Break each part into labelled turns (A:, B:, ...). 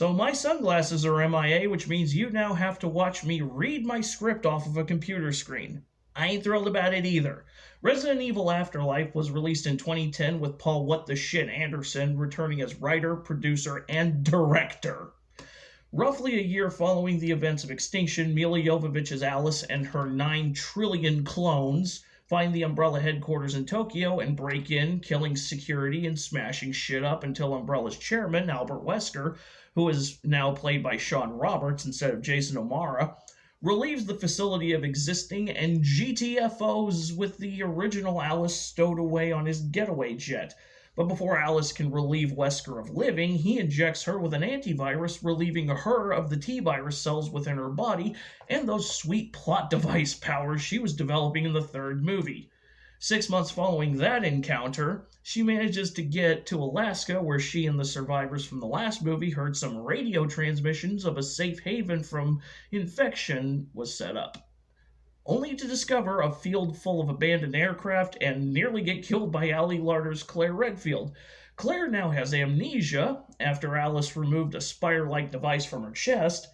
A: So my sunglasses are MIA, which means you now have to watch me read my script off of a computer screen. I ain't thrilled about it either. Resident Evil Afterlife was released in 2010 with Paul W.S. Anderson returning as writer, producer, and director. Roughly a year following the events of Extinction, Milla Jovovich's Alice and her 9 trillion clones find the Umbrella headquarters in Tokyo and break in, killing security and smashing shit up until Umbrella's chairman, Albert Wesker, who is now played by Sean Roberts instead of Jason O'Mara, relieves the facility of existing and GTFOs with the original Alice stowed away on his getaway jet. But before Alice can relieve Wesker of living, he injects her with an antivirus, relieving her of the T-virus cells within her body and those sweet plot device powers she was developing in the third movie. 6 months following that encounter, she manages to get to Alaska, where she and the survivors from the last movie heard some radio transmissions of a safe haven from infection was set up, only to discover a field full of abandoned aircraft and nearly get killed by Ali Larter's Claire Redfield. Claire now has amnesia after Alice removed a spire-like device from her chest,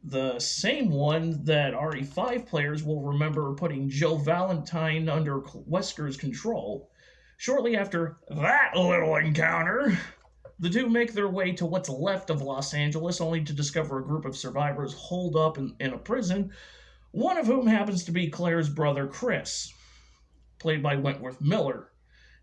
A: the same one that RE5 players will remember putting Jill Valentine under Wesker's control. Shortly after that little encounter, the two make their way to what's left of Los Angeles, only to discover a group of survivors holed up in a prison, one of whom happens to be Claire's brother Chris, played by Wentworth Miller.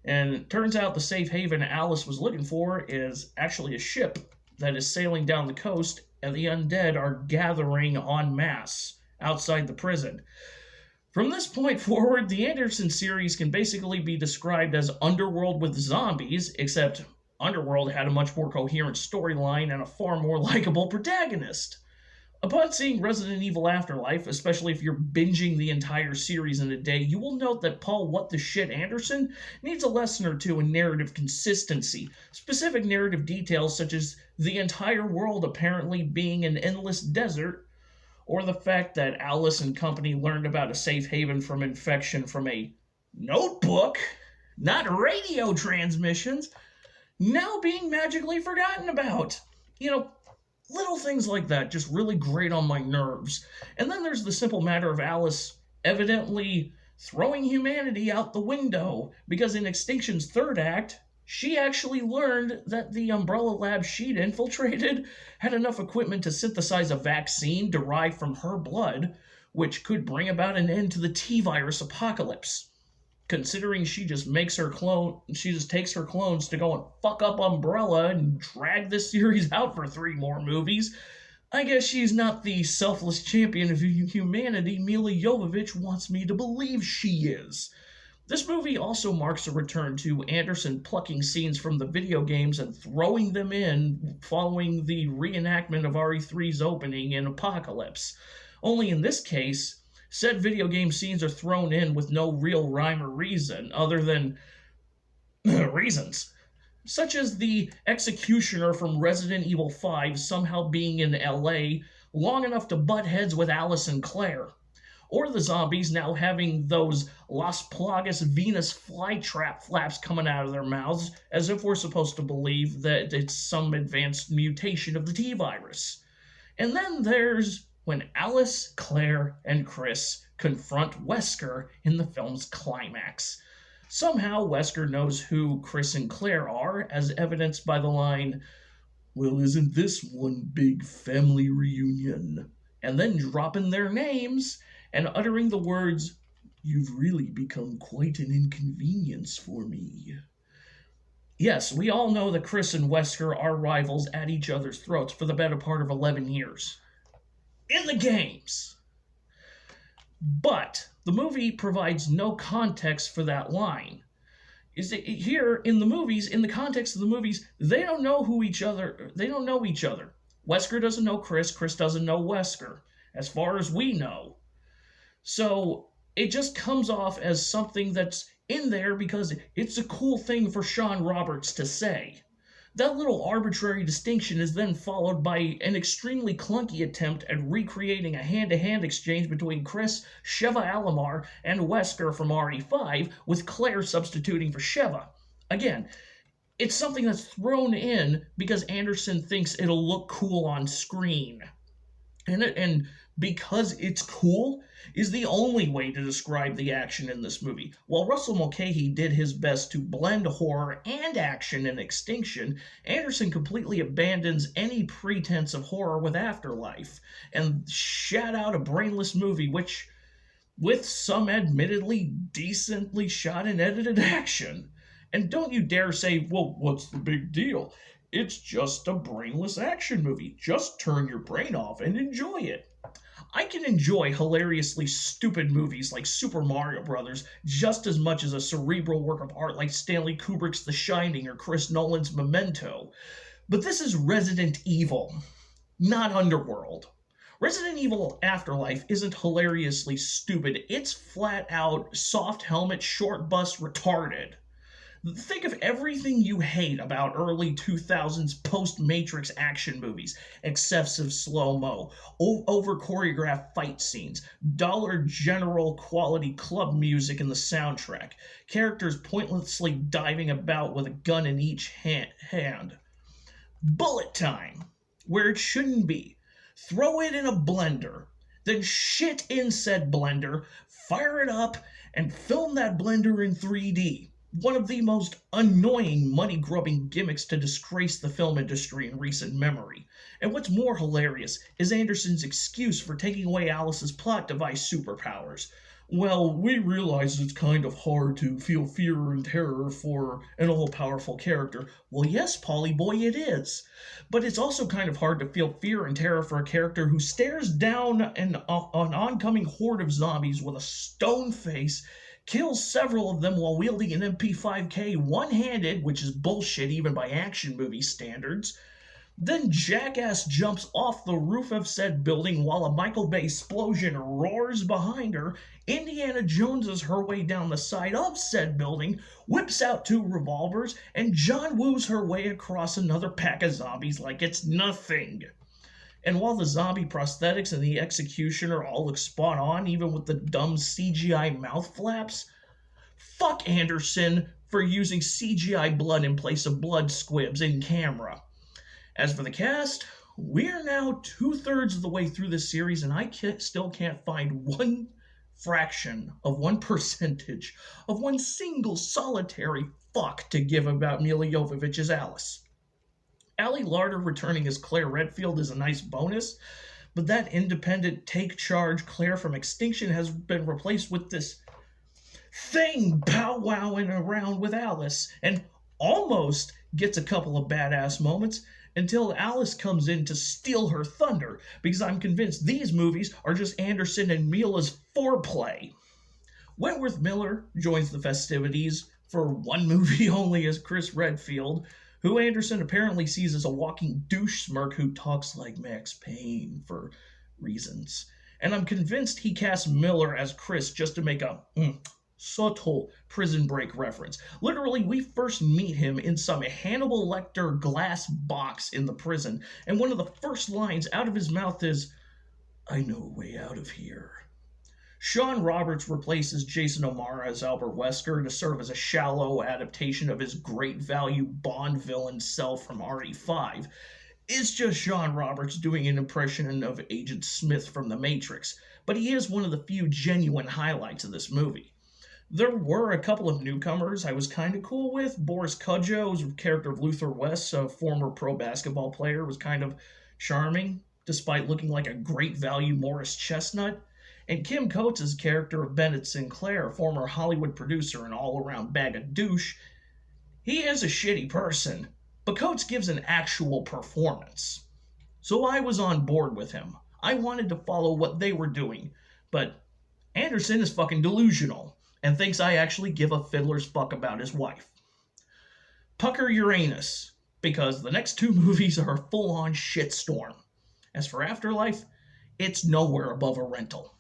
A: And it turns out the safe haven Alice was looking for is actually a ship that is sailing down the coast, and the undead are gathering en masse outside the prison. From this point forward, the Anderson series can basically be described as Underworld with zombies, except Underworld had a much more coherent storyline and a far more likable protagonist. Upon seeing Resident Evil Afterlife, especially if you're binging the entire series in a day, you will note that Paul What-the-Shit Anderson needs a lesson or two in narrative consistency. Specific narrative details such as the entire world apparently being an endless desert, or the fact that Alice and company learned about a safe haven from infection from a notebook, not radio transmissions, now being magically forgotten about. Little things like that just really grate on my nerves. And then there's the simple matter of Alice evidently throwing humanity out the window, because in Extinction's third act, she actually learned that the Umbrella lab she'd infiltrated had enough equipment to synthesize a vaccine derived from her blood, which could bring about an end to the T-virus apocalypse. Considering she just takes her clones to go and fuck up Umbrella and drag this series out for 3 more movies, I guess she's not the selfless champion of humanity Milla Jovovich wants me to believe she is. This movie also marks a return to Anderson plucking scenes from the video games and throwing them in following the reenactment of RE3's opening in Apocalypse. Only in this case, said video game scenes are thrown in with no real rhyme or reason, other than reasons, such as the executioner from Resident Evil 5 somehow being in LA long enough to butt heads with Alice and Claire, or the zombies now having those Las Plagas Venus flytrap flaps coming out of their mouths, as if we're supposed to believe that it's some advanced mutation of the T-virus. And then there's when Alice, Claire, and Chris confront Wesker in the film's climax. Somehow, Wesker knows who Chris and Claire are, as evidenced by the line, "Well, isn't this one big family reunion?" And then dropping their names and uttering the words, "You've really become quite an inconvenience for me." Yes, we all know that Chris and Wesker are rivals at each other's throats for the better part of 11 years. In the games. But the movie provides no context for that line. Here in the movies, in the context of the movies, they don't know each other. Wesker doesn't know Chris doesn't know Wesker, as far as we know. So it just comes off as something that's in there because it's a cool thing for Sean Roberts to say. That little arbitrary distinction is then followed by an extremely clunky attempt at recreating a hand-to-hand exchange between Chris, Sheva Alomar, and Wesker from RE5, with Claire substituting for Sheva. Again, It's something that's thrown in because Anderson thinks it'll look cool on screen. And because it's cool is the only way to describe the action in this movie. While Russell Mulcahy did his best to blend horror and action in Extinction, Anderson completely abandons any pretense of horror with Afterlife and shat out a brainless movie which, with some admittedly decently shot and edited action. And don't you dare say, well, what's the big deal? It's just a brainless action movie. Just turn your brain off and enjoy it. I can enjoy hilariously stupid movies like Super Mario Bros. Just as much as a cerebral work of art like Stanley Kubrick's The Shining or Chris Nolan's Memento. But this is Resident Evil, not Underworld. Resident Evil Afterlife isn't hilariously stupid, it's flat out soft helmet, short bus retarded. Think of everything you hate about early 2000s post-Matrix action movies. Excessive slow-mo, over-choreographed fight scenes, Dollar General quality club music in the soundtrack, characters pointlessly diving about with a gun in each hand. Bullet time, where it shouldn't be. Throw it in a blender, then shit in said blender, fire it up, and film that blender in 3D. One of the most annoying money-grubbing gimmicks to disgrace the film industry in recent memory. And what's more hilarious is Anderson's excuse for taking away Alice's plot device superpowers. Well, we realize it's kind of hard to feel fear and terror for an all-powerful character. Well, yes, Polly boy, it is. But it's also kind of hard to feel fear and terror for a character who stares down an oncoming horde of zombies with a stone face, kills several of them while wielding an MP5K one-handed, which is bullshit even by action movie standards. Then Jackass jumps off the roof of said building while a Michael Bay explosion roars behind her. Indiana Joneses her way down the side of said building, whips out 2 revolvers, and John Woos her way across another pack of zombies like it's nothing. And while the zombie prosthetics and the executioner all look spot on, even with the dumb CGI mouth flaps, fuck Anderson for using CGI blood in place of blood squibs in camera. As for the cast, we're now 2/3 of the way through this series, and I still can't find one fraction of 1% of one single solitary fuck to give about Milla Jovovich's Alice. Ali Larter returning as Claire Redfield is a nice bonus, but that independent take charge Claire from Extinction has been replaced with this thing powwowing around with Alice and almost gets a couple of badass moments until Alice comes in to steal her thunder, because I'm convinced these movies are just Anderson and Mila's foreplay. Wentworth Miller joins the festivities for one movie only as Chris Redfield, who Anderson apparently sees as a walking douche smirk who talks like Max Payne for reasons. And I'm convinced he cast Miller as Chris just to make a subtle Prison Break reference. Literally, we first meet him in some Hannibal Lecter glass box in the prison, and one of the first lines out of his mouth is, "I know a way out of here." Sean Roberts replaces Jason O'Mara as Albert Wesker to serve as a shallow adaptation of his great value Bond villain self from RE5. It's just Sean Roberts doing an impression of Agent Smith from The Matrix, but he is one of the few genuine highlights of this movie. There were a couple of newcomers I was kind of cool with. Boris Kodjoe's character of Luther West, a former pro basketball player, was kind of charming, despite looking like a great value Morris Chestnut. And Kim Coates' character of Bennett Sinclair, a former Hollywood producer and all-around bag of douche, he is a shitty person, but Coates gives an actual performance. So I was on board with him. I wanted to follow what they were doing, but Anderson is fucking delusional and thinks I actually give a fiddler's fuck about his wife. Pucker your anus, because the next 2 movies are a full-on shitstorm. As for Afterlife, it's nowhere above a rental.